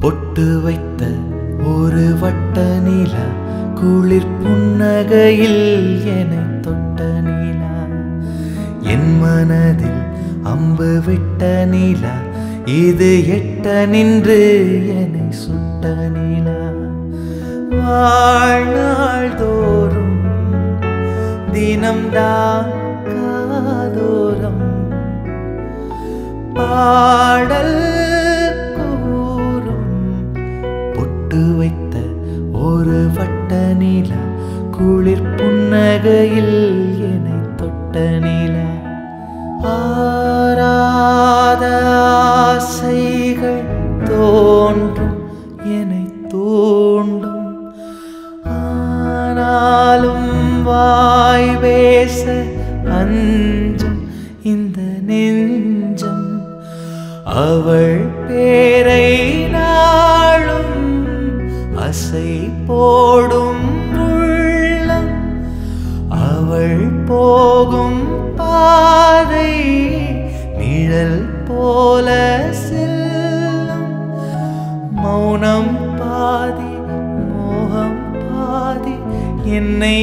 பொட்டு வைத்த ஒரு வட்ட நிலா குளிர் புன்னகையில் என்னை தொட்ட நிலா என் மனதில் அம்பு விட்ட நிலா இது எட்ட நின்று என்னை சுட்ட நிலா வாழ்நாள் தோறும் தினம்தான் காதோரம் பாடல் பொட்டு வைத்த ஒரு வட்ட நிலா குளிர் புன்னகையில் என்னை தொட்ட நிலா ஆராத ஆசைகள் தோன்றும் என்னை தூண்டும் ஆனாலும் வாய் பேச அஞ்சும் இந்த நெஞ்சம் அவள் பேரை நாளும் அசை போடும் உள்ளம் அவள் போகும் பாதை நிழல் போல செல்லும் மௌனம் பாதி மோகம் பாதி என்னை